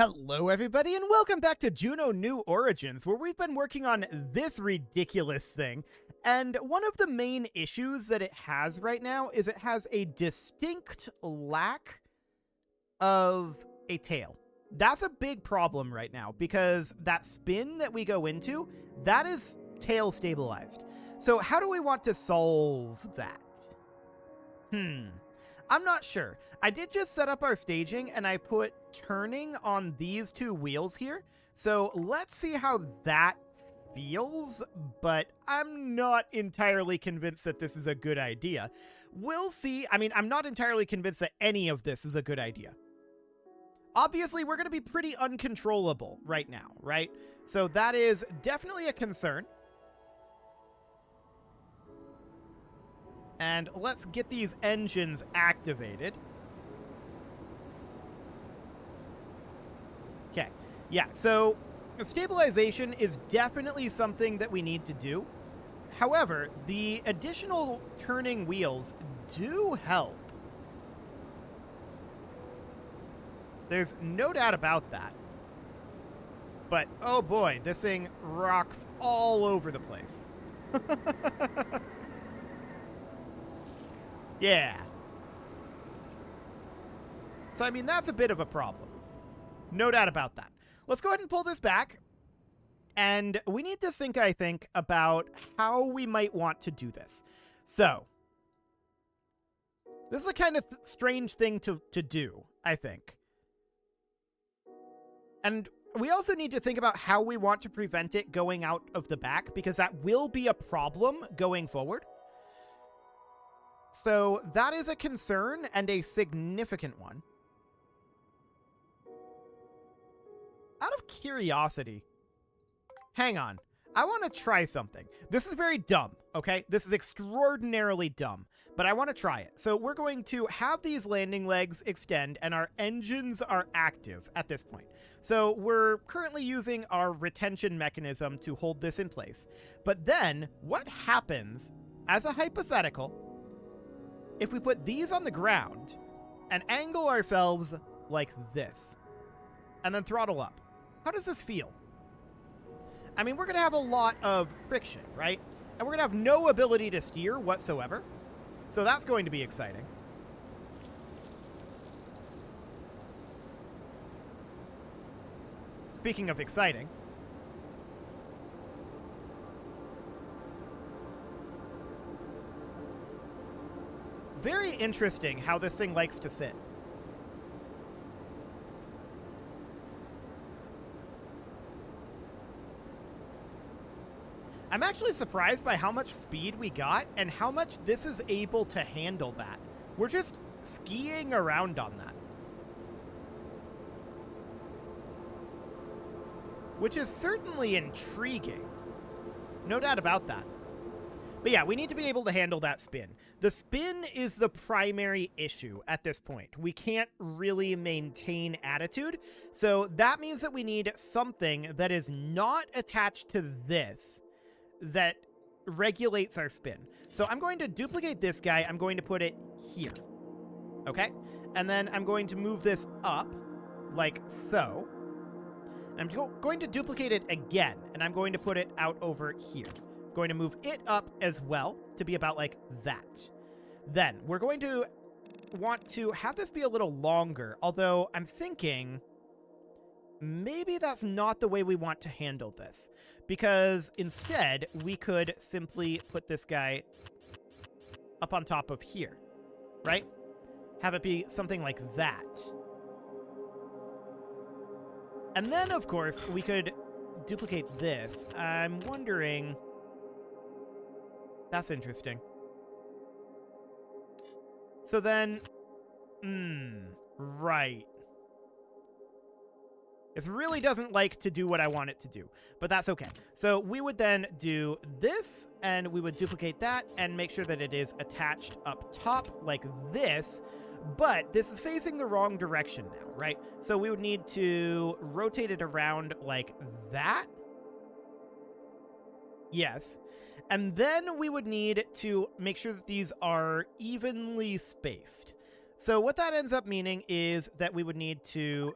Hello everybody and welcome back to Juno New Origins, where we've been working on this ridiculous thing. And one of the main issues that it has right now is it has a distinct lack of a tail. That's a big problem right now because that spin that we go into, that is tail stabilized. So how do we want to solve that? I'm not sure. I did just set up our staging and I put turning on these two wheels here. So let's see how that feels, but I'm not entirely convinced that this is a good idea. We'll see. I mean, I'm not entirely convinced that any of this is a good idea. Obviously, we're going to be pretty uncontrollable right now, right? So that is definitely a concern. And let's get these engines activated. Okay, yeah, so stabilization is definitely something that we need to do. However, the additional turning wheels do help. There's no doubt about that. But, oh boy, this thing rocks all over the place. Yeah. So, I mean, that's a bit of a problem. No doubt about that. Let's go ahead and pull this back. And we need to think, I think, about how we might want to do this. So, this is a kind of strange thing to do, I think. And we also need to think about how we want to prevent it going out of the back, because that will be a problem going forward. So that is a concern and a significant one. Out of curiosity, hang on. I want to try something. This is very dumb, okay? This is extraordinarily dumb, but I want to try it. So we're going to have these landing legs extend and our engines are active at this point. So we're currently using our retention mechanism to hold this in place. But then what happens, as a hypothetical, if we put these on the ground and angle ourselves like this and then throttle up? How does this feel? I mean, we're going to have a lot of friction, right? And we're going to have no ability to steer whatsoever. So that's going to be exciting. Speaking of exciting, very interesting how this thing likes to sit. I'm actually surprised by how much speed we got and how much this is able to handle that. We're just skiing around on that. Which is certainly intriguing. No doubt about that. But yeah, we need to be able to handle that spin. The spin is the primary issue at this point. We can't really maintain attitude. So that means that we need something that is not attached to this that regulates our spin. So I'm going to duplicate this guy. I'm going to put it here. Okay? And then I'm going to move this up like so. I'm going to duplicate it again, and I'm going to put it out over here. Going to move it up as well to be about like that. Then we're going to want to have this be a little longer, although I'm thinking maybe that's not the way we want to handle this, because instead we could simply put this guy up on top of here, right? Have it be something like that. And then, of course, we could duplicate this. I'm wondering... That's interesting. So then... right. This really doesn't like to do what I want it to do, but that's okay. So we would then do this, and we would duplicate that, and make sure that it is attached up top like this, but this is facing the wrong direction now, right? So we would need to rotate it around like that. Yes. And then we would need to make sure that these are evenly spaced. So what that ends up meaning is that we would need to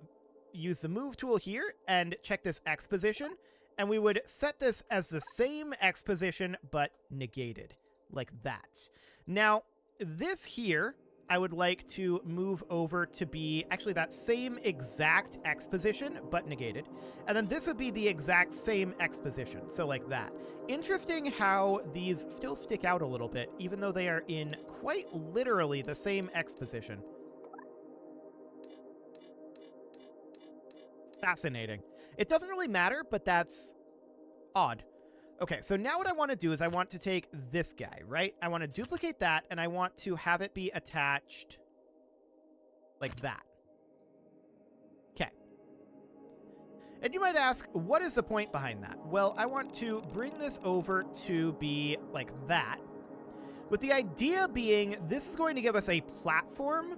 use the move tool here and check this X position, and we would set this as the same X position, but negated, like that. Now, this here, I would like to move over to be actually that same exact X position, but negated. And then this would be the exact same X position, so like that. Interesting how these still stick out a little bit, even though they are in quite literally the same X position. Fascinating. It doesn't really matter, but that's odd. Okay, so now what I want to do is I want to take this guy, right? I want to duplicate that, and I want to have it be attached like that. Okay. And you might ask, what is the point behind that? Well, I want to bring this over to be like that, with the idea being this is going to give us a platform.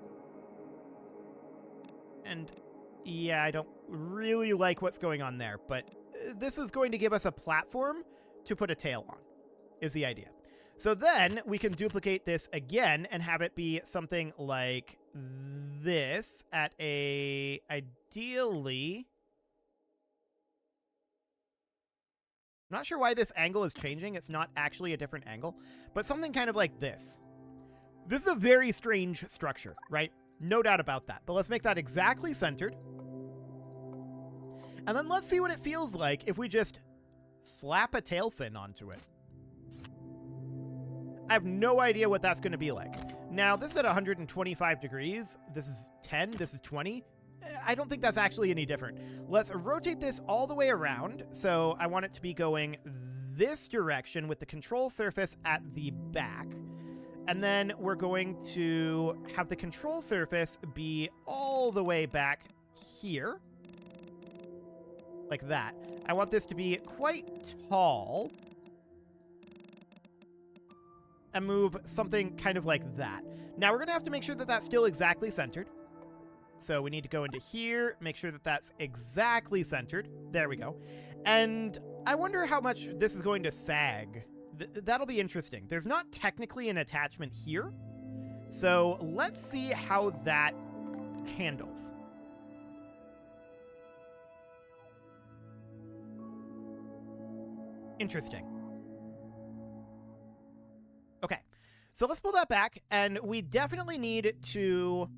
And yeah, I don't really like what's going on there, but this is going to give us a platform to put a tail on, is the idea. So then we can duplicate this again and have it be something like this at a, ideally, I'm not sure why this angle is changing. It's not actually a different angle, but something kind of like this. This is a very strange structure, right? No doubt about that. But let's make that exactly centered. And then let's see what it feels like if we just slap a tail fin onto it. I have no idea what that's going to be like. Now, this is at 125 degrees. This is 10. This is 20. I don't think that's actually any different. Let's rotate this all the way around. So I want it to be going this direction with the control surface at the back. And then we're going to have the control surface be all the way back here. Like that. I want this to be quite tall. And move something kind of like that. Now we're going to have to make sure that that's still exactly centered. So we need to go into here, make sure that that's exactly centered. There we go. And I wonder how much this is going to sag. That'll be interesting. There's not technically an attachment here. So let's see how that handles. Interesting. Okay, so let's pull that back, and we definitely need to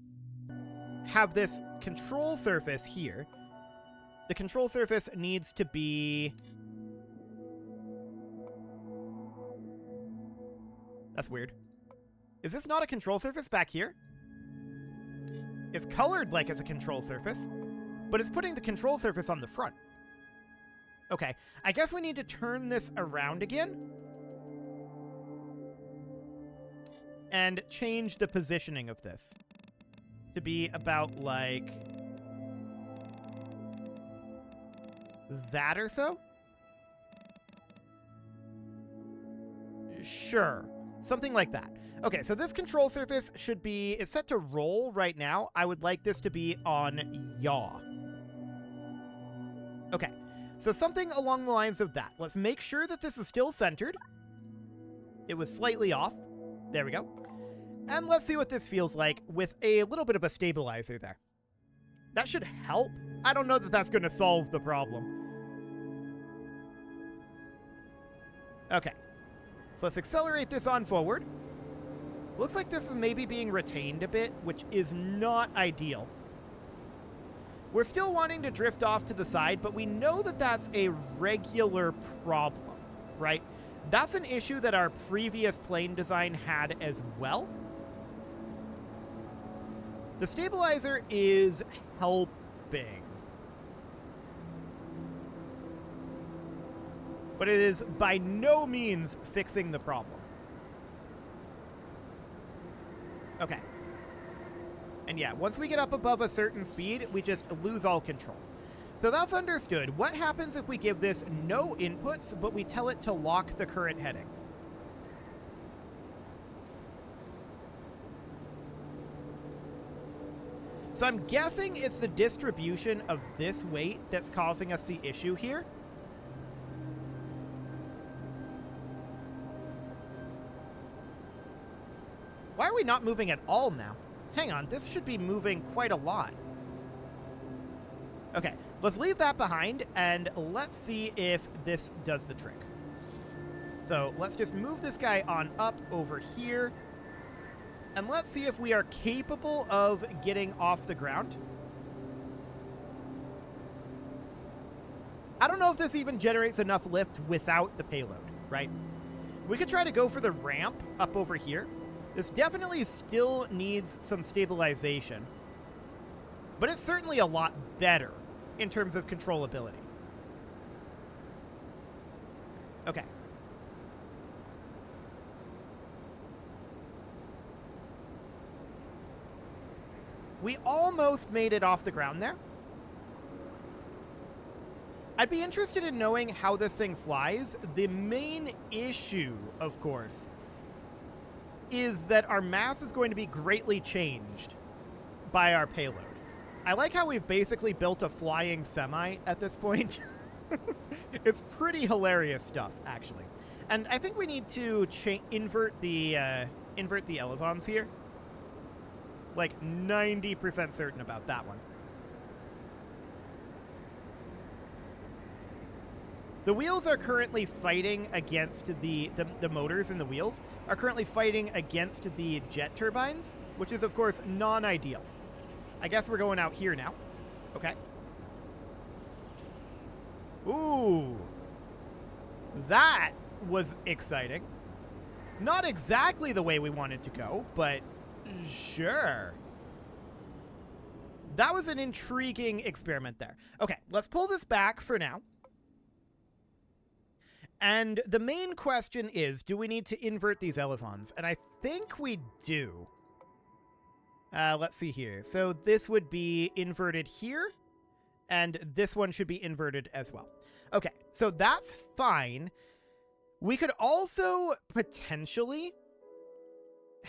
have this control surface here. The control surface needs to be... That's weird. Is this not a control surface back here? It's colored like it's a control surface, but it's putting the control surface on the front. Okay, I guess we need to turn this around again and change the positioning of this to be about like that or so. Sure, something like that. Okay, so this control surface should be, it's set to roll right now. I would like this to be on yaw. Okay. So something along the lines of that. Let's make sure that this is still centered. It was slightly off. There we go. And let's see what this feels like with a little bit of a stabilizer there. That should help. I don't know that that's going to solve the problem. Okay. So let's accelerate this on forward. Looks like this is maybe being retained a bit, which is not ideal. We're still wanting to drift off to the side, but we know that that's a regular problem, right? That's an issue that our previous plane design had as well. The stabilizer is helping, but it is by no means fixing the problem. Okay. And yeah, once we get up above a certain speed, we just lose all control. So that's understood. What happens if we give this no inputs, but we tell it to lock the current heading? So I'm guessing it's the distribution of this weight that's causing us the issue here. Why are we not moving at all now? Hang on, this should be moving quite a lot. Okay, let's leave that behind, and let's see if this does the trick. So let's just move this guy on up over here, and let's see if we are capable of getting off the ground. I don't know if this even generates enough lift without the payload, right? We could try to go for the ramp up over here. This definitely still needs some stabilization, but it's certainly a lot better in terms of controllability. Okay. We almost made it off the ground there. I'd be interested in knowing how this thing flies. The main issue, of course, is that our mass is going to be greatly changed by our payload. I like how we've basically built a flying semi at this point. It's pretty hilarious stuff, actually. And I think we need to invert the elevons here. Like 90% certain about that one. The wheels are currently fighting against the motors in the wheels are currently fighting against the jet turbines, which is, of course, non-ideal. I guess we're going out here now. Okay. Ooh. That was exciting. Not exactly the way we wanted to go, but sure. That was an intriguing experiment there. Okay, let's pull this back for now. And the main question is, do we need to invert these elevons? And I think we do. Let's see here. So this would be inverted here, and this one should be inverted as well. Okay, so that's fine. We could also potentially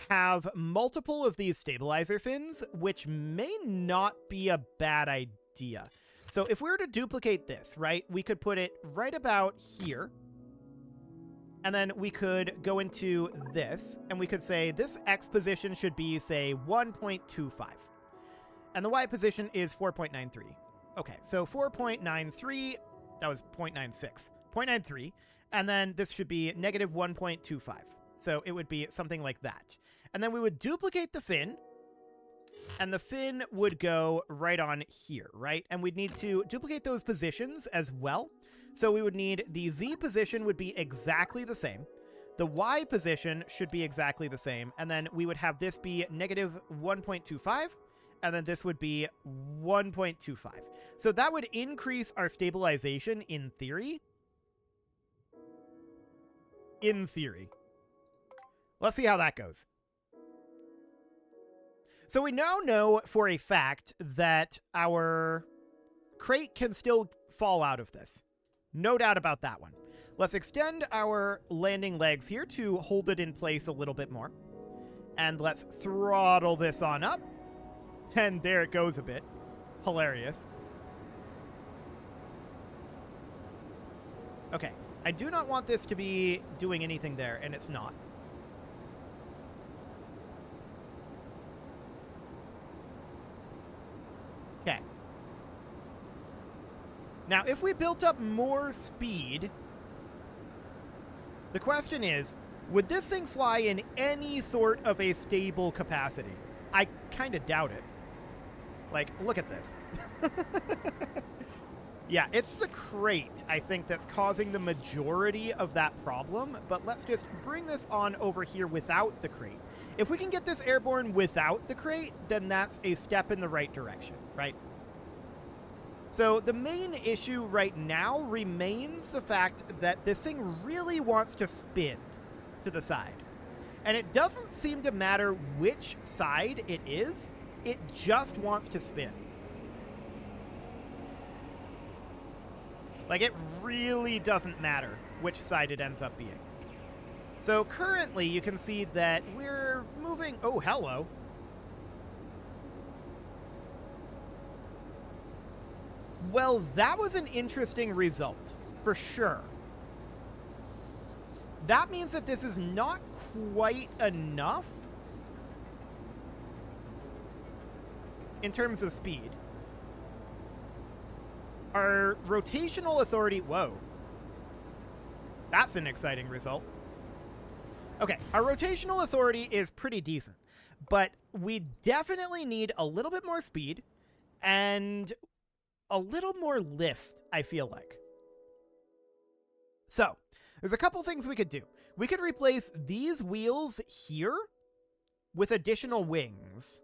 have multiple of these stabilizer fins, which may not be a bad idea. So if we were to duplicate this, right, we could put it right about here. And then we could go into this, and we could say this X position should be, say, 1.25. And the Y position is 4.93. Okay, so 4.93, that was 0.96. 0.93, and then this should be negative 1.25. So it would be something like that. And then we would duplicate the fin, and the fin would go right on here, right? And we'd need to duplicate those positions as well. So we would need the Z position would be exactly the same. The Y position should be exactly the same. And then we would have this be negative 1.25. And then this would be 1.25. So that would increase our stabilization in theory. In theory. Let's see how that goes. So we now know for a fact that our crate can still fall out of this. No doubt about that one. Let's extend our landing legs here to hold it in place a little bit more. And let's throttle this on up. And there it goes a bit. Hilarious. Okay. I do not want this to be doing anything there, and it's not. Okay. Now, if we built up more speed, the question is, would this thing fly in any sort of a stable capacity? I kind of doubt it. Like, look at this. Yeah, it's the crate, I think, that's causing the majority of that problem, but let's just bring this on over here without the crate. If we can get this airborne without the crate, then that's a step in the right direction, right? So the main issue right now remains the fact that this thing really wants to spin to the side. And it doesn't seem to matter which side it is, it just wants to spin. Like, it really doesn't matter which side it ends up being. So currently you can see that we're moving... Oh, hello. Well, that was an interesting result, for sure. That means that this is not quite enough in terms of speed. our rotational authority... Whoa. That's an exciting result. Okay, our rotational authority is pretty decent, but we definitely need a little bit more speed and a little more lift, I feel like. So, there's a couple things we could do. We could replace these wheels here with additional wings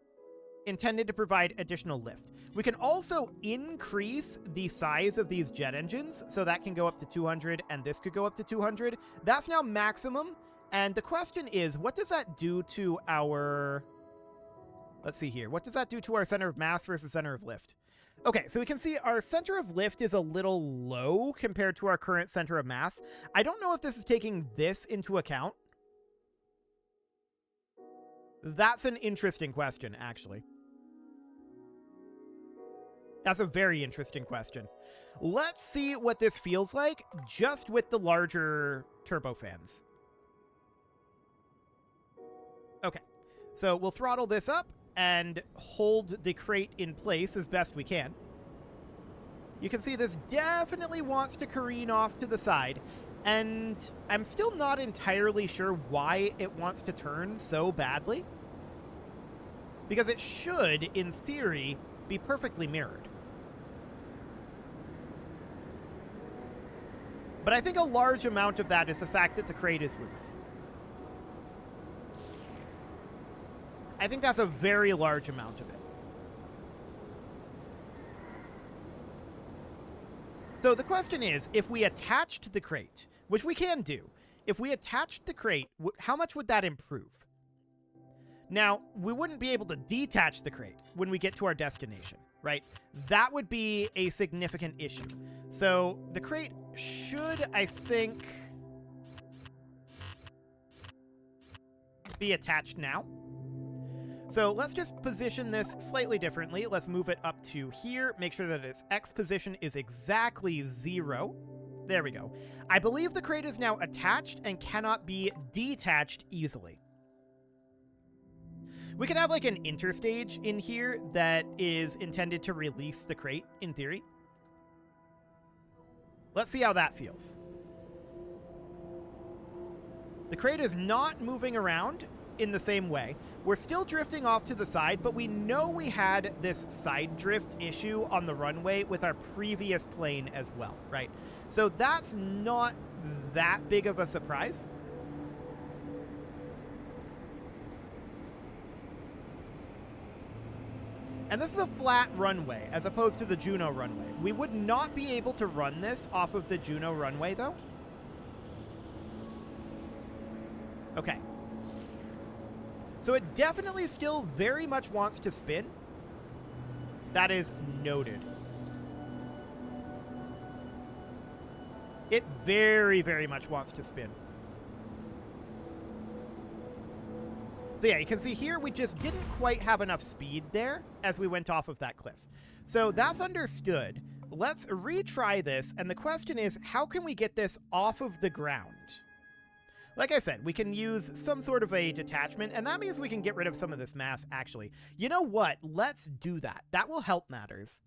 intended to provide additional lift. We can also increase the size of these jet engines, so that can go up to 200 and this could go up to 200. That's now maximum, and the question is, what does that do to our... Let's see here. What does that do to our center of mass versus center of lift? Okay, so we can see our center of lift is a little low compared to our current center of mass. I don't know if this is taking this into account. That's an interesting question, actually. That's a very interesting question. Let's see what this feels like just with the larger turbofans. Okay, so we'll throttle this up and hold the crate in place as best we can. You can see this definitely wants to careen off to the side, and I'm still not entirely sure why it wants to turn so badly. Because it should, in theory, be perfectly mirrored. But I think a large amount of that is the fact that the crate is loose. I think that's a very large amount of it. So the question is, if we attached the crate, which we can do, if we attached the crate, how much would that improve? Now, we wouldn't be able to detach the crate when we get to our destination, right? That would be a significant issue. So the crate should, I think, be attached now. So let's just position this slightly differently. Let's move it up to here. Make sure that its X position is exactly 0. There we go. I believe the crate is now attached and cannot be detached easily. We could have like an interstage in here that is intended to release the crate, in theory. Let's see how that feels. The crate is not moving around in the same way. We're still drifting off to the side, but we know we had this side drift issue on the runway with our previous plane as well, right? So that's not that big of a surprise. And this is a flat runway, as opposed to the Juno runway. We would not be able to run this off of the Juno runway, though. Okay. So it definitely still very much wants to spin. That is noted. It very, very much wants to spin. So yeah, you can see here we just didn't quite have enough speed there as we went off of that cliff. So that's understood. Let's retry this, and the question is, how can we get this off of the ground? Like I said, we can use some sort of a detachment, and that means we can get rid of some of this mass, actually. You know what? Let's do that. That will help matters.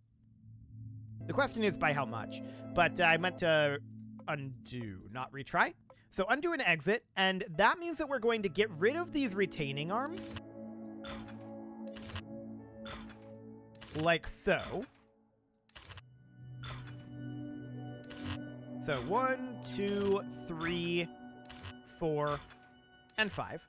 The question is by how much, but I meant to undo, not retry. So undo and exit, and that means that we're going to get rid of these retaining arms. Like so. So 1, 2, 3, 4, and 5.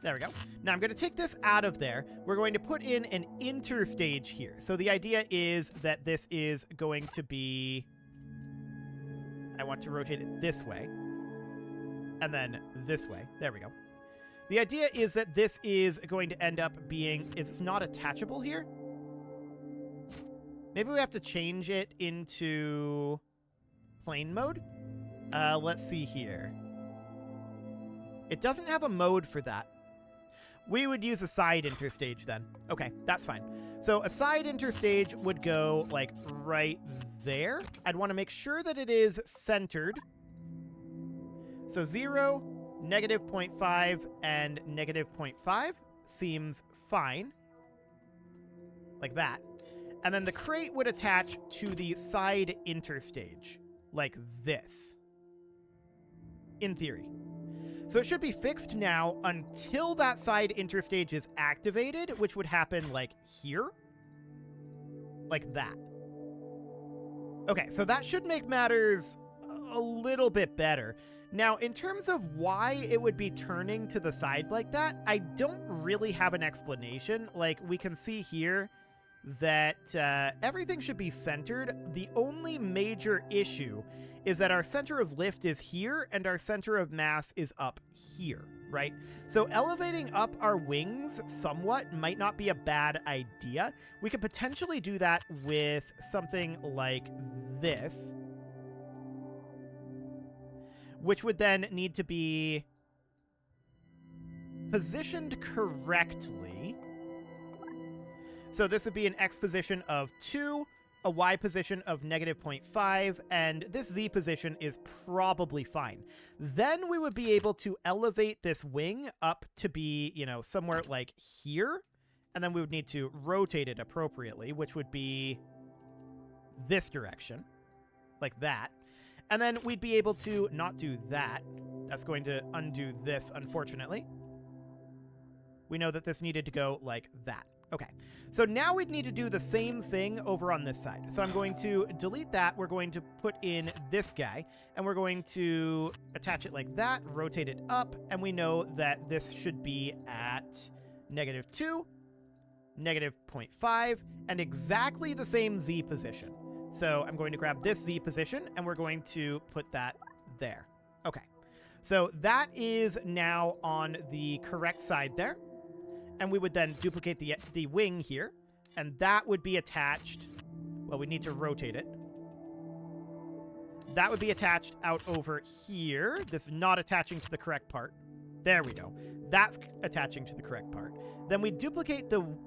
There we go. Now I'm going to take this out of there. We're going to put in an interstage here. So the idea is that this is going to be... I want to rotate it this way. And then this way. There we go. The idea is that this is going to end up being... Is it's not attachable here? Maybe we have to change it into plane mode? Let's see here. It doesn't have a mode for that. We would use a side interstage then. Okay, that's fine. So a side interstage would go like right there. I'd want to make sure that it is centered. So 0, negative 0.5, and negative 0.5 seems fine. Like that. And then the crate would attach to the side interstage, like this, in theory. So it should be fixed now until that side interstage is activated, which would happen like here, like that. Okay, so that should make matters a little bit better. Now, in terms of why it would be turning to the side like that, I don't really have an explanation. Like, we can see here that everything should be centered. The only major issue is that our center of lift is here and our center of mass is up here, right? So elevating up our wings somewhat might not be a bad idea. We could potentially do that with something like this, which would then need to be positioned correctly. So this would be an X position of 2, a Y position of -0.5, and this Z position is probably fine. Then we would be able to elevate this wing up to be, you know, somewhere like here, and then we would need to rotate it appropriately, which would be this direction, like that. And then we'd be able to not do that. That's going to undo this, unfortunately. We know that this needed to go like that. Okay, so now we'd need to do the same thing over on this side. So I'm going to delete that. We're going to put in this guy, and we're going to attach it like that, rotate it up, and we know that this should be at -2, -0.5, and exactly the same Z position. So I'm going to grab this Z position, and we're going to put that there. Okay, so that is now on the correct side there. And we would then duplicate the wing here, and that would be attached. Well, we need to rotate it. That would be attached out over here. This is not attaching to the correct part. There we go. That's attaching to the correct part. Then we duplicate the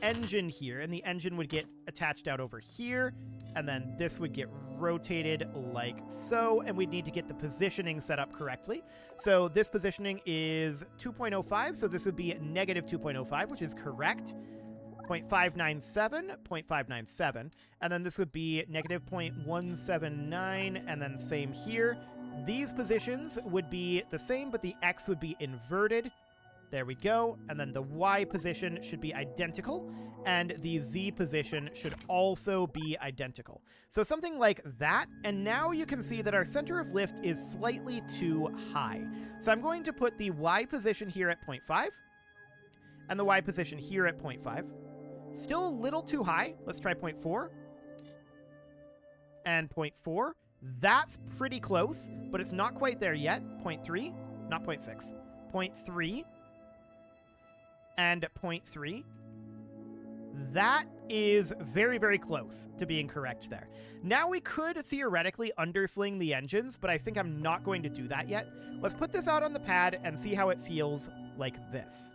engine here, and the engine would get attached out over here, and then this would get rotated like so, and we'd need to get the positioning set up correctly. So this positioning is 2.05, so this would be -2.05, which is correct. 0.597, 0.597, and then this would be -0.179, and then same here. These positions would be the same, but the X would be inverted. There we go. And then the Y position should be identical, and the Z position should also be identical. So something like that, and now you can see that our center of lift is slightly too high. So I'm going to put the Y position here at 0.5, and the Y position here at 0.5. Still a little too high. Let's try 0.4. And 0.4. That's pretty close, but it's not quite there yet. 0.3, not 0.6. 0.3. And 0.3. That is very, very close to being correct there. Now we could theoretically undersling the engines, but I think I'm not going to do that yet. Let's put this out on the pad and see how it feels like this.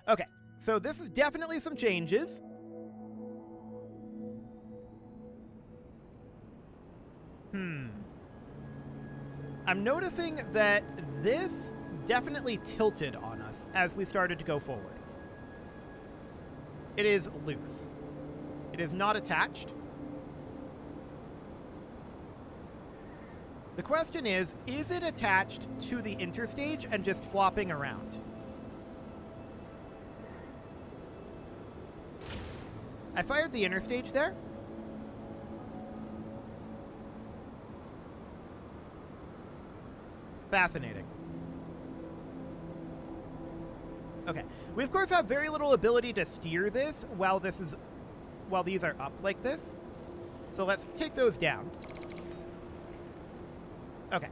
Okay, so this is definitely some changes. I'm noticing that this definitely tilted on us as we started to go forward. It is loose. It is not attached. The question is it attached to the interstage and just flopping around? I fired the interstage there. Fascinating. Okay, we of course have very little ability to steer this while these are up like this. So let's take those down. Okay.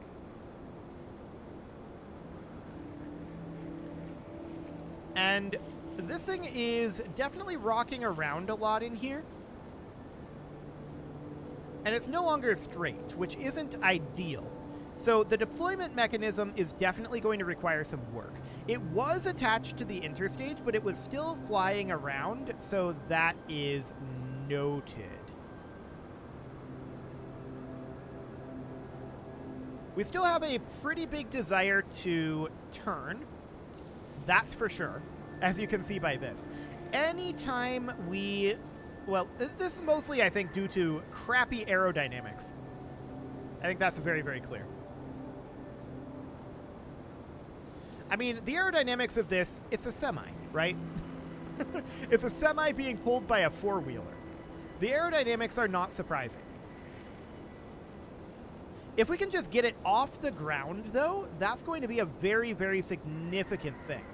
And this thing is definitely rocking around a lot in here. And it's no longer straight, which isn't ideal. So the deployment mechanism is definitely going to require some work. It was attached to the interstage, but it was still flying around, so that is noted. We still have a pretty big desire to turn. That's for sure, as you can see by this. anytime we... Well, this is mostly, I think, due to crappy aerodynamics. I think that's very, very clear. I mean, the aerodynamics of this, it's a semi, right? It's a semi being pulled by a four-wheeler. The aerodynamics are not surprising. If we can just get it off the ground, though, that's going to be a very, very significant thing.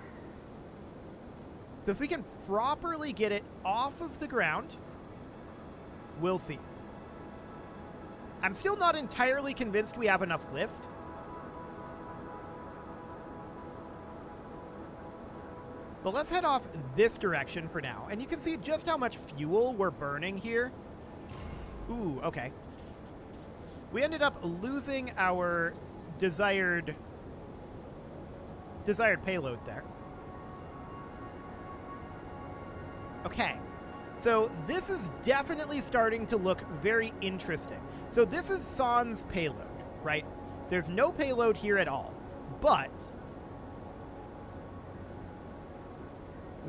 So if we can properly get it off of the ground, we'll see. I'm still not entirely convinced we have enough lift. But let's head off this direction for now. And you can see just how much fuel we're burning here. Ooh, okay. We ended up losing our desired payload there. Okay, so this is definitely starting to look very interesting. So this is San's payload, right? There's no payload here at all, but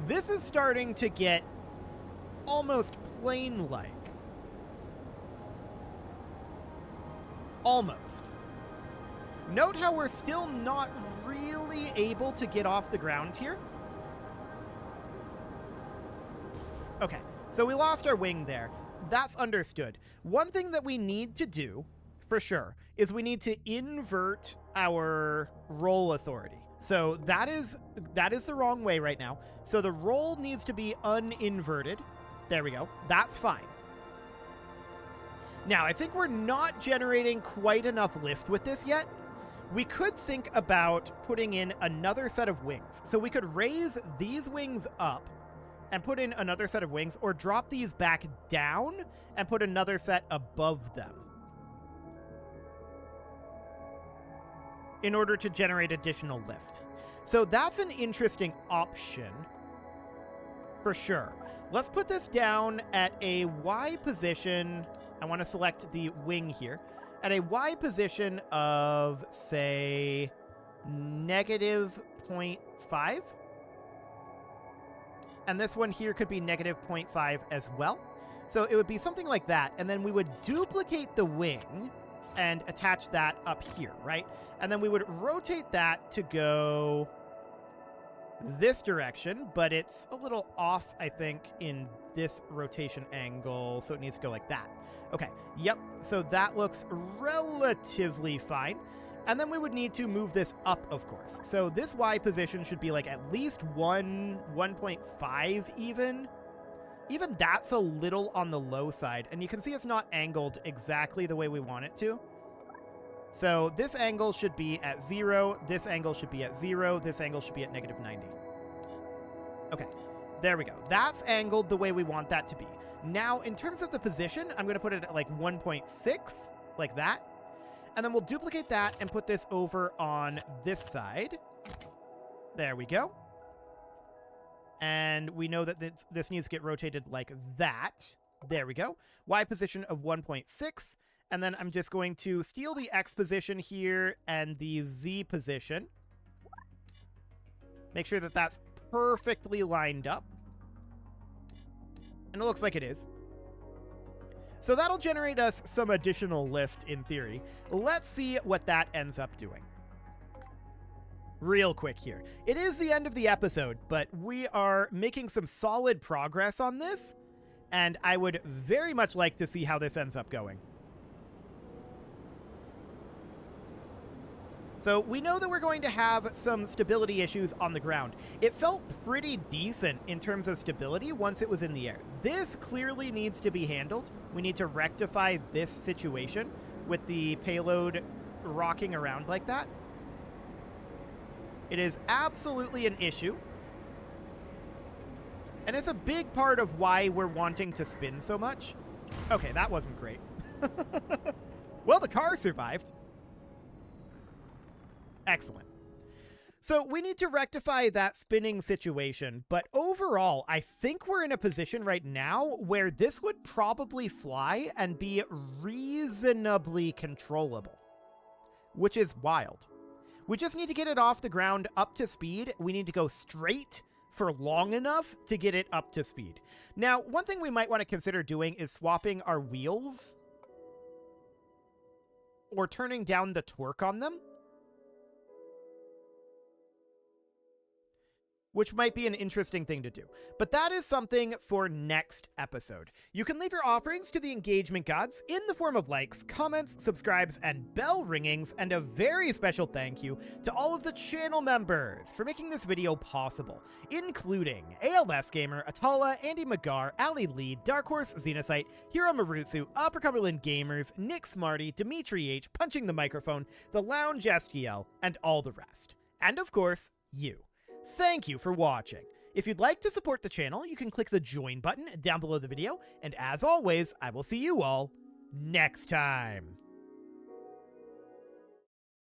this is starting to get almost plane-like. Almost. Note how we're still not really able to get off the ground here. Okay, so we lost our wing there. That's understood. One thing that we need to do, for sure, is we need to invert our roll authority. So that is the wrong way right now. So the roll needs to be uninverted. There we go. That's fine. Now, I think we're not generating quite enough lift with this yet. We could think about putting in another set of wings. So we could raise these wings up and put in another set of wings, or drop these back down and put another set above them in order to generate additional lift. So that's an interesting option for sure. Let's put this down at a Y position. I want to select the wing here at a Y position of, say, -0.5. And this one here could be -0.5 as well. So it would be something like that. And then we would duplicate the wing and attach that up here, right? And then we would rotate that to go this direction, but it's a little off, I think, in this rotation angle. So it needs to go like that. Okay, yep. So that looks relatively fine. And then we would need to move this up, of course. So this Y position should be like at least 1.5 even. Even that's a little on the low side. And you can see it's not angled exactly the way we want it to. So this angle should be at 0. This angle should be at 0. This angle should be at -90. Okay, there we go. That's angled the way we want that to be. Now, in terms of the position, I'm going to put it at like 1.6, like that. And then we'll duplicate that and put this over on this side. There we go. And we know that this needs to get rotated like that. There we go. Y position of 1.6. And then I'm just going to steal the X position here and the Z position. Make sure that that's perfectly lined up. And it looks like it is. So that'll generate us some additional lift in theory. Let's see what that ends up doing. Real quick here. It is the end of the episode, but we are making some solid progress on this, and I would very much like to see how this ends up going. So we know that we're going to have some stability issues on the ground. It felt pretty decent in terms of stability once it was in the air. This clearly needs to be handled. We need to rectify this situation with the payload rocking around like that. It is absolutely an issue. And it's a big part of why we're wanting to spin so much. Okay, that wasn't great. Well, the car survived. Excellent. So we need to rectify that spinning situation, but overall, I think we're in a position right now where this would probably fly and be reasonably controllable, which is wild. We just need to get it off the ground up to speed. We need to go straight for long enough to get it up to speed. Now, one thing we might want to consider doing is swapping our wheels or turning down the torque on them, which might be an interesting thing to do. But that is something for next episode. You can leave your offerings to the engagement gods in the form of likes, comments, subscribes, and bell ringings, and a very special thank you to all of the channel members for making this video possible, including ALS Gamer, Atala, Andy Magar, Ali Lee, Dark Horse, Xenocyte, Hiro Marutsu, Upper Cumberland Gamers, Nick Smarty, Dimitri H, Punching the Microphone, The Lounge SGL, and all the rest. And of course, you. Thank you for watching. If you'd like to support the channel, you can click the join button down below the video, and as always, I will see you all next time.